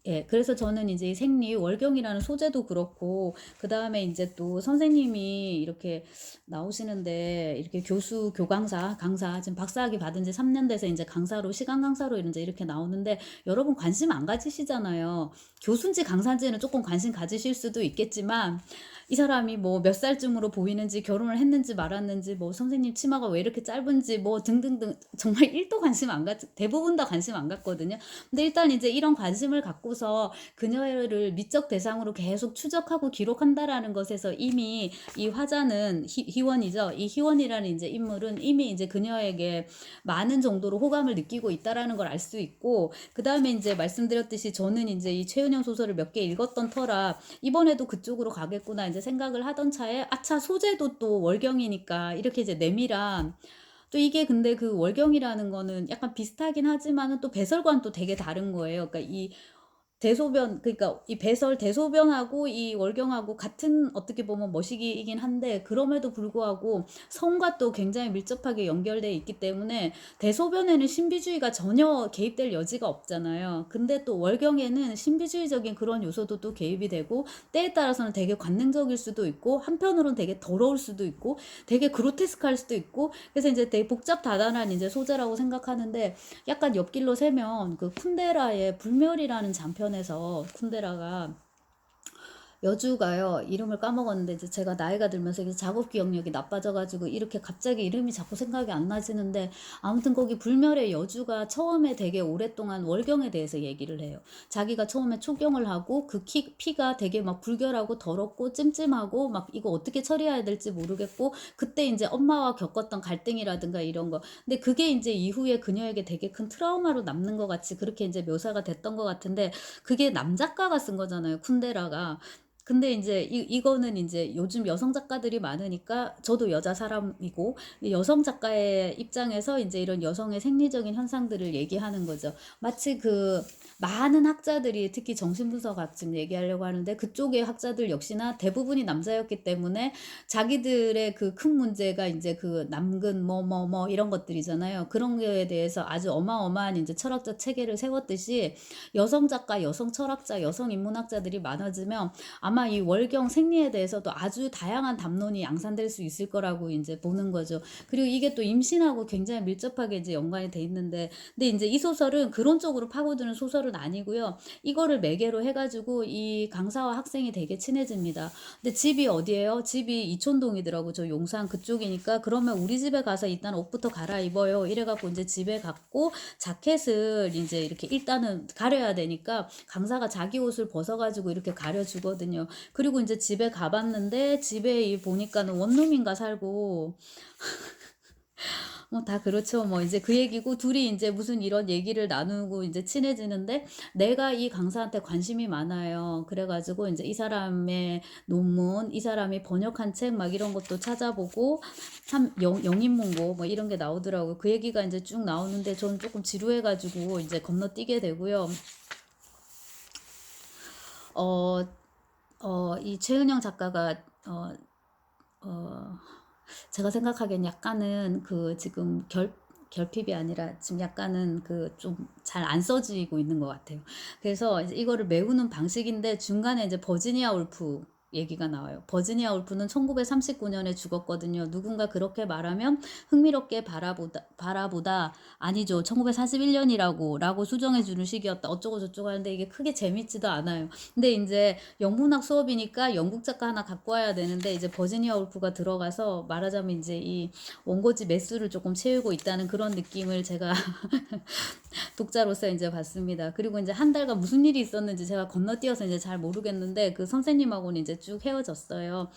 예, 그래서 저는 이제 이 생리 월경이라는 소재도 그렇고, 그 다음에 이제 또 선생님이 이렇게 나오시는데, 이렇게 교수, 교강사, 강사, 지금 박사학위 받은 지 3년 돼서 이제 강사로, 시간 강사로 이제 이렇게 나오는데, 여러분 관심 안 가지시잖아요. 교수인지 강사인지는 조금 관심 가지실 수도 있겠지만, 이 사람이 뭐 몇 살쯤으로 보이는지, 결혼을 했는지 말았는지, 뭐 선생님 치마가 왜 이렇게 짧은지, 뭐 등등등, 정말 1도 관심 안 갖, 대부분 다 관심 안 갖거든요. 근데 일단 이제 이런 관심을 갖고서 그녀를 미적 대상으로 계속 추적하고 기록한다라는 것에서 이미 이 화자는 희원이죠. 이 희원이라는 이제 인물은 이미 이제 그녀에게 많은 정도로 호감을 느끼고 있다라는 걸 알 수 있고, 그 다음에 이제 말씀드렸듯이 저는 이제 이 최은영 소설을 몇 개 읽었던 터라 이번에도 그쪽으로 가겠구나 이제 생각을 하던 차에, 아차, 소재도 또 월경이니까 이렇게 이제 내밀한, 또 이게 근데 그 월경이라는 거는 약간 비슷하긴 하지만은 또 배설과는 또 되게 다른 거예요. 그러니까 이 대소변, 그러니까 이 배설 대소변하고 이 월경하고 같은, 어떻게 보면 머시기이긴 한데, 그럼에도 불구하고 성과 또 굉장히 밀접하게 연결돼 있기 때문에 대소변에는 신비주의가 전혀 개입될 여지가 없잖아요. 근데 또 월경에는 신비주의적인 그런 요소도 또 개입이 되고, 때에 따라서는 되게 관능적일 수도 있고, 한편으로는 되게 더러울 수도 있고, 되게 그로테스크할 수도 있고, 그래서 이제 되게 복잡다단한 이제 소재라고 생각하는데, 약간 옆길로 세면 그 쿤데라의 불멸이라는 장편에서 쿤데라가, 여주가요, 이름을 까먹었는데 이제 제가 나이가 들면서 이게 작업 기억력이 나빠져가지고 이렇게 갑자기 이름이 자꾸 생각이 안 나지는데, 아무튼 거기 불멸의 여주가 처음에 되게 오랫동안 월경에 대해서 얘기를 해요. 자기가 처음에 초경을 하고 그 피가 되게 막 불결하고 더럽고 찜찜하고 막 이거 어떻게 처리해야 될지 모르겠고, 그때 이제 엄마와 겪었던 갈등이라든가 이런 거, 근데 그게 이제 이후에 그녀에게 되게 큰 트라우마로 남는 것 같이 그렇게 이제 묘사가 됐던 것 같은데, 그게 남작가가 쓴 거잖아요, 쿤데라가. 근데 이제 이거는 이제 요즘 여성 작가들이 많으니까 저도 여자 사람이고, 여성 작가의 입장에서 이제 이런 여성의 생리적인 현상들을 얘기하는 거죠. 마치 그 많은 학자들이 특히 정신분석학 지금 얘기하려고 하는데, 그쪽의 학자들 역시나 대부분이 남자였기 때문에 자기들의 그 큰 문제가 이제 그 남근 뭐 이런 것들이잖아요. 그런 거에 대해서 아주 어마어마한 이제 철학적 체계를 세웠듯이, 여성 작가, 여성 철학자, 여성 인문학자들이 많아지면 아마 이 월경 생리에 대해서도 아주 다양한 담론이 양산될 수 있을 거라고 이제 보는 거죠. 그리고 이게 또 임신하고 굉장히 밀접하게 이제 연관이 돼 있는데, 근데 이제 이 소설은 그런 쪽으로 파고드는 소설은 아니고요. 이거를 매개로 해가지고 이 강사와 학생이 되게 친해집니다. 근데 집이 어디예요? 집이 이촌동이더라고. 저 용산 그쪽이니까, 그러면 우리 집에 가서 일단 옷부터 갈아입어요. 이래갖고 이제 집에 갔고, 자켓을 이제 이렇게 일단은 가려야 되니까 강사가 자기 옷을 벗어가지고 이렇게 가려주거든요. 그리고 이제 집에 가봤는데, 집에 보니까는 원룸인가 살고, 뭐 다 그렇죠. 뭐 이제 그 얘기고, 둘이 이제 무슨 이런 얘기를 나누고 이제 친해지는데, 내가 이 강사한테 관심이 많아요. 그래가지고 이제 이 사람의 논문, 이 사람이 번역한 책 막 이런 것도 찾아보고, 영인문고 뭐 이런 게 나오더라고요. 그 얘기가 이제 쭉 나오는데 저는 조금 지루해가지고 이제 건너뛰게 되고요. 어, 이 최은영 작가가, 어, 제가 생각하기엔 약간은 그 지금 결핍이 아니라 지금 약간은 그 좀 잘 안 써지고 있는 것 같아요. 그래서 이제 이거를 메우는 방식인데, 중간에 이제 버지니아 울프 얘기가 나와요. 버지니아 울프는 1939년에 죽었거든요. 누군가 그렇게 말하면 흥미롭게 바라보다, 아니죠, 1941년이라고 수정해 주는 시기였다, 어쩌고 저쩌고 하는데, 이게 크게 재밌지도 않아요. 근데 이제 영문학 수업이니까 영국 작가 하나 갖고 와야 되는데, 이제 버지니아 울프가 들어가서 말하자면 이제 이 원고지 매수를 조금 채우고 있다는 그런 느낌을 제가 독자로서 이제 봤습니다. 그리고 이제 한 달간 무슨 일이 있었는지 제가 건너뛰어서 이제 잘 모르겠는데, 그 선생님하고는 이제 쭉 헤어졌어요.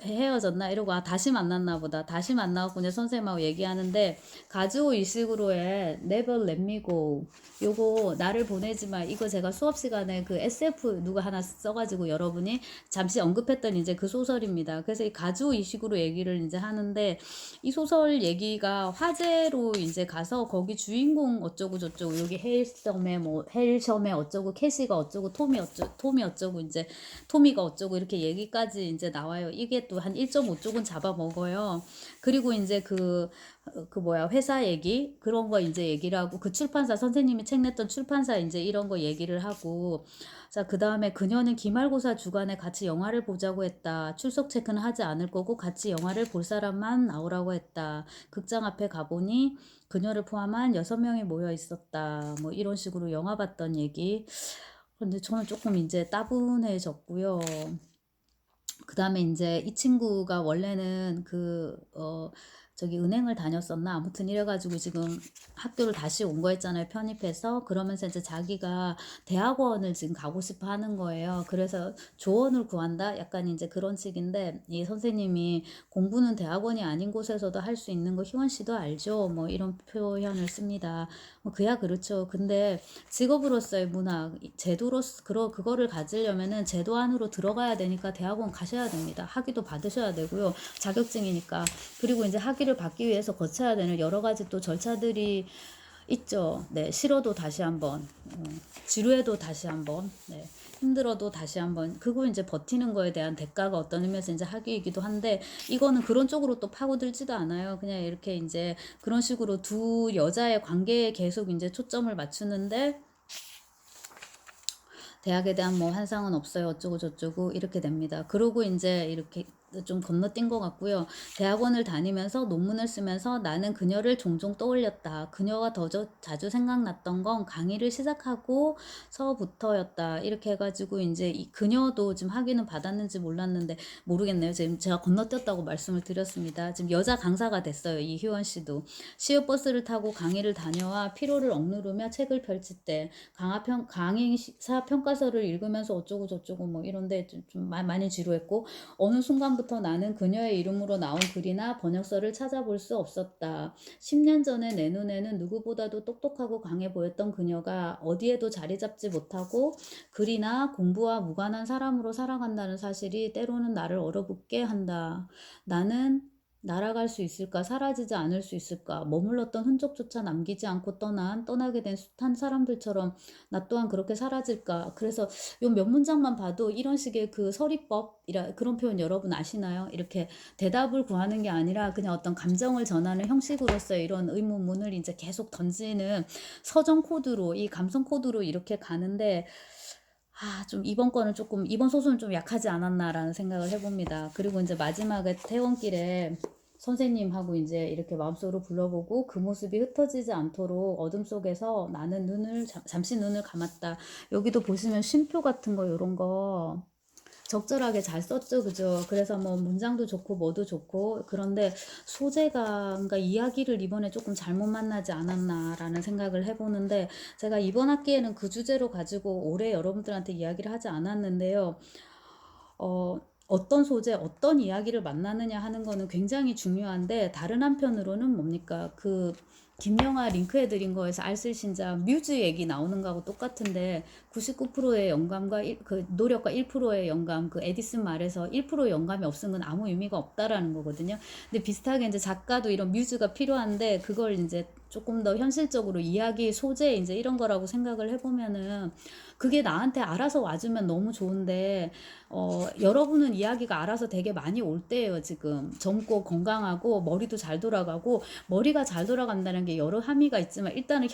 헤어졌나 이러고, 아, 다시 만났나 보다. 다시 만나고 이제 선생님하고 얘기하는데, 가즈오 이시구로의 Never Let Me Go, 요거 나를 보내지 마, 이거 제가 수업 시간에 그 SF 누가 하나 써가지고 여러분이 잠시 언급했던 이제 그 소설입니다. 그래서 이 가즈오 이시구로 얘기를 이제 하는데, 이 소설 얘기가 화제로 이제 가서 거기 주인공 어쩌고 저쩌고, 여기 헬섬에 어쩌고, 캐시가 어쩌고, 톰이 어쩌고 이제 토미가 어쩌고, 이렇게 얘기까지 이제 나와요. 이게 또 한 1.5쪽은 잡아먹어요. 그리고 이제 그 그 뭐야 회사 얘기 그런 거 이제 얘기를 하고 그 출판사 선생님이 책 냈던 출판사 이제 이런 거 얘기를 하고 자 그다음에 그녀는 기말고사 주간에 같이 영화를 보자고 했다. 출석 체크는 하지 않을 거고 같이 영화를 볼 사람만 나오라고 했다. 극장 앞에 가보니 그녀를 포함한 6명이 모여 있었다. 뭐 이런 식으로 영화 봤던 얘기. 근데 저는 조금 이제 따분해졌고요. 그 다음에 이제 이 친구가 원래는 저기 은행을 다녔었나 아무튼 이래가지고 지금 학교를 다시 온 거 있잖아요 편입해서 그러면서 이제 자기가 대학원을 지금 가고 싶어 하는 거예요. 그래서 조언을 구한다 약간 이제 그런 식인데 이 선생님이 공부는 대학원이 아닌 곳에서도 할 수 있는 거 희원 씨도 알죠 뭐 이런 표현을 씁니다. 뭐 그야 그렇죠. 근데 직업으로서의 문학 제도로서 그거를 가지려면은 제도 안으로 들어가야 되니까 대학원 가셔야 됩니다. 학위도 받으셔야 되고요. 자격증이니까. 그리고 이제 학위를 받기 위해서 거쳐야 되는 여러 가지 또 절차들이 있죠. 네, 싫어도 다시 한번, 지루해도 다시 한번, 네, 힘들어도 다시 한번. 그거 이제 버티는 거에 대한 대가가 어떤 의미에서 이제 학위이기도 한데 이거는 그런 쪽으로 또 파고들지도 않아요. 그냥 이렇게 이제 그런 식으로 두 여자의 관계에 계속 이제 초점을 맞추는데 대학에 대한 뭐 환상은 없어요. 어쩌고 저쩌고 이렇게 됩니다. 그러고 이제 이렇게 좀 건너뛴 것 같고요. 대학원을 다니면서 논문을 쓰면서 나는 그녀를 종종 떠올렸다. 그녀가 더 자주 생각났던 건 강의를 시작하고서부터였다. 이렇게 해가지고 이제 이 그녀도 지금 학위는 받았는지 몰랐는데 모르겠네요. 지금 제가 건너뛰었다고 말씀을 드렸습니다. 지금 여자 강사가 됐어요. 이 희원 씨도. 시외버스를 타고 강의를 다녀와 피로를 억누르며 책을 펼칠 때 강의사 평가서를 읽으면서 어쩌고 저쩌고 뭐 이런데 좀 많이 지루했고 어느 순간부터 나는 그녀의 이름으로 나온 글이나 번역서를 찾아볼 수 없었다. 10년 전에 내 눈에는 누구보다도 똑똑하고 강해 보였던 그녀가 어디에도 자리 잡지 못하고 글이나 공부와 무관한 사람으로 살아간다는 사실이 때로는 나를 얼어붙게 한다. 나는 날아갈 수 있을까? 사라지지 않을 수 있을까? 머물렀던 흔적조차 남기지 않고 떠나게 된 숱한 사람들처럼 나 또한 그렇게 사라질까? 그래서 요 몇 문장만 봐도 이런 식의 그 서리법이라 그런 표현 여러분 아시나요? 이렇게 대답을 구하는 게 아니라 그냥 어떤 감정을 전하는 형식으로서의 이런 의문문을 이제 계속 던지는 서정 코드로 이 감성 코드로 이렇게 가는데 좀 이번 거는 조금 이번 소설은 좀 약하지 않았나라는 생각을 해봅니다. 그리고 이제 마지막에 퇴원길에 선생님하고 이제 이렇게 마음속으로 불러보고 그 모습이 흩어지지 않도록 어둠 속에서 나는 잠시 눈을 감았다. 여기도 보시면 쉼표 같은 거 이런 거 적절하게 잘 썼죠, 그죠? 그래서 뭐 문장도 좋고 뭐도 좋고 그런데 소재가 그러니까 이야기를 이번에 조금 잘못 만나지 않았나라는 생각을 해보는데 제가 이번 학기에는 그 주제로 가지고 올해 여러분들한테 이야기를 하지 않았는데요. 어떤 소재, 어떤 이야기를 만나느냐 하는 거는 굉장히 중요한데 다른 한편으로는 뭡니까? 그 김영하 링크해드린 거에서 알쓸신자 뮤즈 얘기 나오는 거하고 똑같은데 99%의 영감과 그 노력과 1%의 영감 그 에디슨 말에서 1% 영감이 없은 건 아무 의미가 없다라는 거거든요. 근데 비슷하게 이제 작가도 이런 뮤즈가 필요한데 그걸 이제 조금 더 현실적으로 이야기 소재 이제 이런 거라고 생각을 해보면은 그게 나한테 알아서 와주면 너무 좋은데 여러분은 이야기가 알아서 되게 많이 올 때예요. 지금 젊고 건강하고 머리도 잘 돌아가고 머리가 잘 돌아간다는 게 여러 함의가 있지만 일단은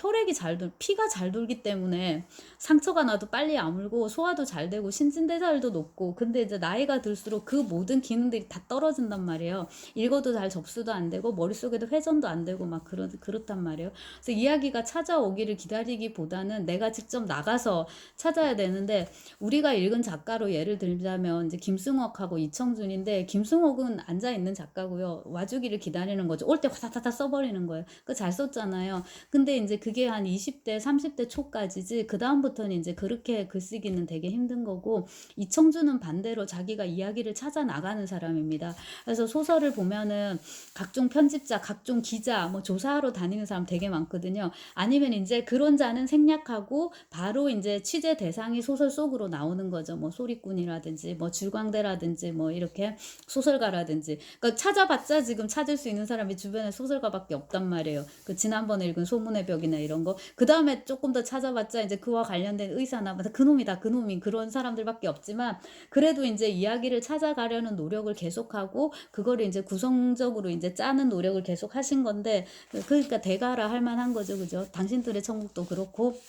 피가 잘 돌기 때문에 상처가 나도 빨리 아물고 소화도 잘 되고 신진대사율도 높고 근데 이제 나이가 들수록 그 모든 기능들이 다 떨어진단 말이에요. 읽어도 잘 접수도 안 되고 머릿속에도 회전도 안 되고 막 그렇단 말이에요. 그래서 이야기가 찾아오기를 기다리기보다는 내가 직접 나가서 찾아야 되는데 우리가 읽은 작가로 예를 들자면 이제 김승옥하고 이청준인데 김승옥은 앉아 있는 작가고요. 와주기를 기다리는 거죠. 올 때 화다다다 써버리는 거예요. 그 잘 썼잖아요. 근데 이제 그게 한 20대, 30대 초까지지 그 다음부터는 이제 그렇게 글쓰기는 되게 힘든 거고 이청준은 반대로 자기가 이야기를 찾아 나가는 사람입니다. 그래서 소설을 보면은 각종 편집자, 각종 기자, 뭐 조사하러 다니는 사람 사람 되게 많거든요. 아니면 이제 그런 자는 생략하고 바로 이제 취재 대상이 소설 속으로 나오는 거죠. 뭐 소리꾼이라든지 뭐 줄광대라든지 뭐 이렇게 소설가라든지. 그러니까 찾아봤자 지금 찾을 수 있는 사람이 주변에 소설가밖에 없단 말이에요. 그 지난번에 읽은 소문의 벽이나 이런 거. 그다음에 조금 더 찾아봤자 이제 그와 관련된 의사나 그놈이다 그놈인 그런 사람들밖에 없지만, 그래도 이제 이야기를 찾아가려는 노력을 계속하고 그거를 이제 구성적으로 이제 짜는 노력을 계속 하신 건데, 그러니까 대가라 할 만한 거죠. 그죠? 당신들의 천국도 그렇고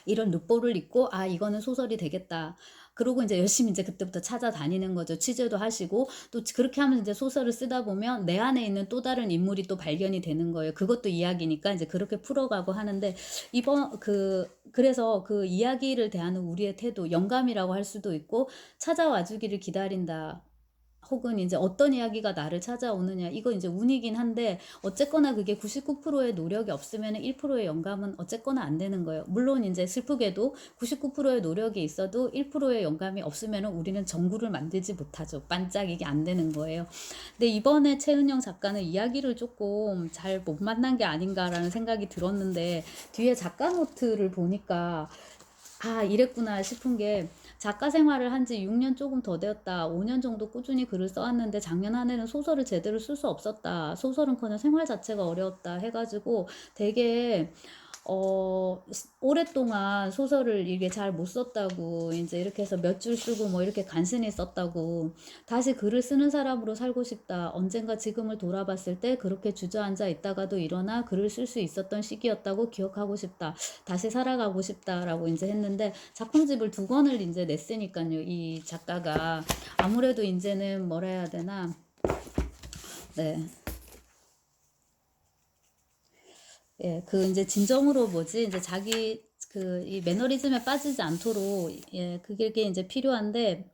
이런 르뽀를 읽고 아 이거는 소설이 되겠다. 그러고 이제 열심히 이제 그때부터 찾아다니는 거죠. 취재도 하시고 또 그렇게 하면 이제 소설을 쓰다 보면 내 안에 있는 또 다른 인물이 또 발견이 되는 거예요. 그것도 이야기니까 이제 그렇게 풀어가고 하는데, 그래서 그 이야기를 대하는 우리의 태도, 영감이라고 할 수도 있고 찾아와 주기를 기다린다. 혹은 이제 어떤 이야기가 나를 찾아오느냐, 이거 이제 운이긴 한데 어쨌거나 그게 99%의 노력이 없으면 1%의 영감은 어쨌거나 안 되는 거예요. 물론 이제 슬프게도 99%의 노력이 있어도 1%의 영감이 없으면 우리는 전구를 만들지 못하죠. 반짝 이게 안 되는 거예요. 근데 이번에 최은영 작가는 이야기를 조금 잘 못 만난 게 아닌가라는 생각이 들었는데, 뒤에 작가 노트를 보니까 아 이랬구나 싶은 게, 작가 생활을 한 지 6년 조금 더 되었다. 5년 정도 꾸준히 글을 써왔는데 작년 한 해는 소설을 제대로 쓸 수 없었다. 소설은커녕 생활 자체가 어려웠다 해가지고 되게 오랫동안 소설을 이게 잘 못 썼다고, 이제 이렇게 해서 몇 줄 쓰고 뭐 이렇게 간신히 썼다고, 다시 글을 쓰는 사람으로 살고 싶다. 언젠가 지금을 돌아봤을 때 그렇게 주저앉아 있다가도 일어나 글을 쓸 수 있었던 시기였다고 기억하고 싶다. 다시 살아가고 싶다라고 이제 했는데, 작품집을 2권을 이제 냈으니까요. 이 작가가 아무래도 이제는 뭐라 해야 되나, 네. 예, 그 이제 진정으로 뭐지, 이제 자기 그 이 매너리즘에 빠지지 않도록, 예, 그게 이제 필요한데,